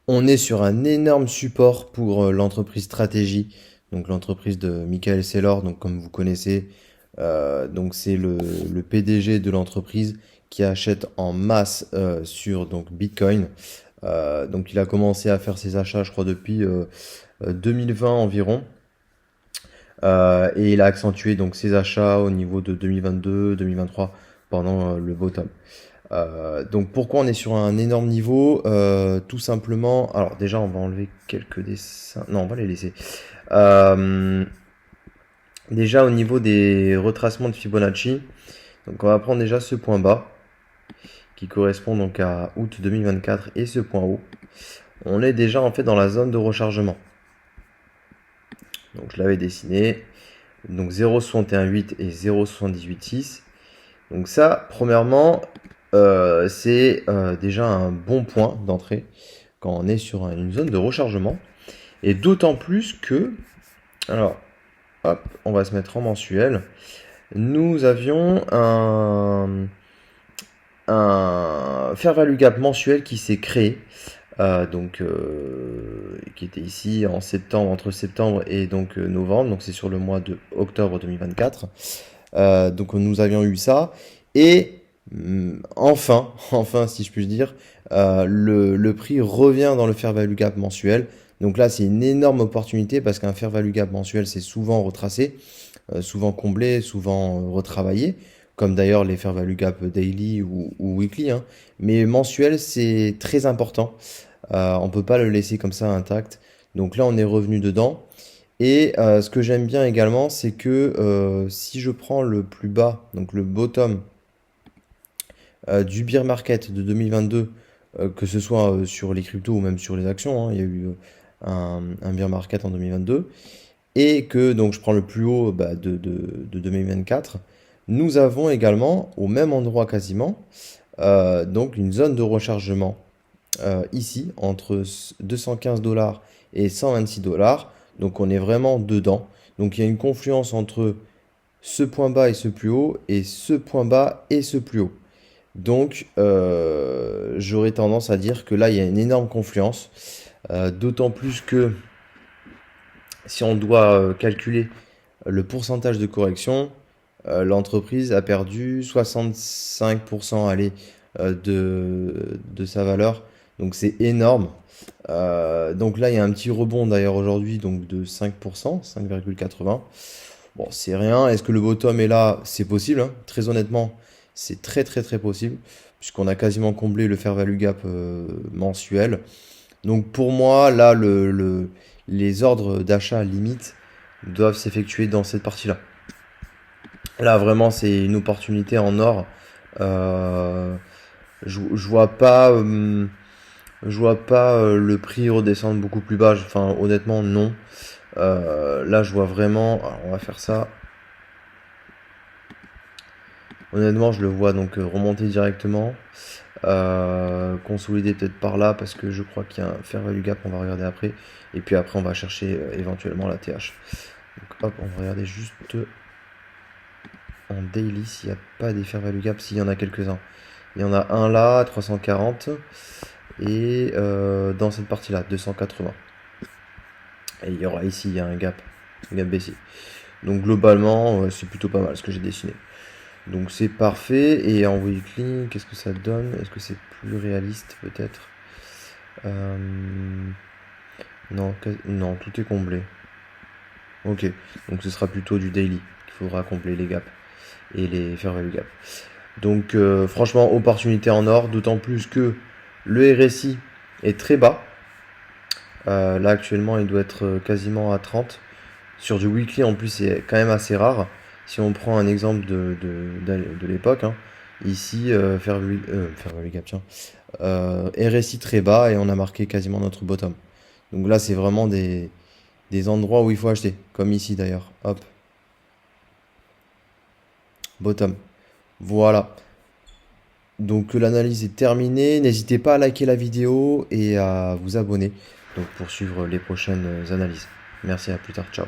On est sur un énorme support pour l'entreprise Stratégie, donc l'entreprise de Michael Saylor, donc comme vous connaissez, donc c'est le PDG de l'entreprise qui achète en masse sur donc Bitcoin. Donc il a commencé à faire ses achats, je crois, depuis 2020 environ. Et il a accentué donc ses achats au niveau de 2022, 2023 pendant le bottom. Donc pourquoi on est sur un énorme niveau? Tout simplement, alors déjà on va enlever quelques dessins, non on va les laisser. Euh, Déjà au niveau des retracements de Fibonacci, donc on va prendre déjà ce point bas qui correspond donc à août 2024 et ce point haut. On est déjà en fait dans la zone de rechargement. Donc je l'avais dessiné, donc 0,618 et 0,786. Donc ça, premièrement, c'est déjà un bon point d'entrée quand on est sur une zone de rechargement. Et d'autant plus que, alors, hop, on va se mettre en mensuel. Nous avions un fair value gap mensuel qui s'est créé, qui était ici en septembre, entre septembre et donc novembre. Donc c'est sur le mois de octobre 2024. Donc nous avions eu ça. Et enfin, enfin si je puis dire, le prix revient dans le fair value gap mensuel. Donc là, c'est une énorme opportunité parce qu'un fair value gap mensuel, c'est souvent retracé, souvent comblé, souvent retravaillé, comme d'ailleurs les fair value gap daily ou weekly, hein. Mais mensuel, c'est très important. On peut pas le laisser comme ça intact. Donc là, on est revenu dedans. Et ce que j'aime bien également, c'est que si je prends le plus bas, donc le bottom du bear market de 2022, que ce soit sur les cryptos ou même sur les actions, hein, il y a eu un bear market en 2022, et que donc je prends le plus haut bah, de 2024, nous avons également au même endroit quasiment donc une zone de rechargement ici entre 215 dollars et 126 dollars. Donc on est vraiment dedans. Donc il y a une confluence entre ce point bas et ce plus haut et ce point bas et ce plus haut. Donc j'aurais tendance à dire que là il y a une énorme confluence. D'autant plus que si on doit calculer le pourcentage de correction, l'entreprise a perdu 65% allez, de sa valeur. Donc c'est énorme. Donc là, il y a un petit rebond d'ailleurs aujourd'hui donc de 5%, 5,80. Bon, c'est rien. Est-ce que le bottom est là? C'est possible, hein. Très honnêtement, c'est très très très possible puisqu'on a quasiment comblé le fair value gap mensuel. Donc pour moi, là, les ordres d'achat limite doivent s'effectuer dans cette partie-là. Là, vraiment, c'est une opportunité en or. Euh, je vois pas, le prix redescendre beaucoup plus bas. Enfin, honnêtement, non. Là, je vois vraiment. Alors, on va faire ça. Honnêtement, je le vois donc remonter directement. Consolider peut-être par là parce que je crois qu'il y a un fair value gap. On va regarder après. Et puis après, on va chercher éventuellement la TH. Donc, hop, on va regarder juste en daily s'il n'y a pas des fair value gap. S'il y en a quelques-uns. Il y en a un là, 340. Et dans cette partie-là, 280. Et il y aura ici, il y a un gap baissier. Donc globalement, c'est plutôt pas mal ce que j'ai dessiné. Donc c'est parfait. Et en weekly, qu'est-ce que ça donne? Est-ce que c'est plus réaliste peut-être? Euh, non, non, tout est comblé. Ok, donc ce sera plutôt du daily qu'il faudra combler les gaps et les fair value gap. Donc franchement, opportunité en or, d'autant plus que le RSI est très bas. Là actuellement il doit être quasiment à 30. Sur du weekly en plus c'est quand même assez rare. Si on prend un exemple de l'époque, hein, ici fair value gap, tiens, RSI très bas et on a marqué quasiment notre bottom. Donc là c'est vraiment des endroits où il faut acheter, comme ici d'ailleurs. Hop, bottom. Voilà. Donc l'analyse est terminée. N'hésitez pas à liker la vidéo et à vous abonner donc pour suivre les prochaines analyses. Merci, à plus tard, ciao.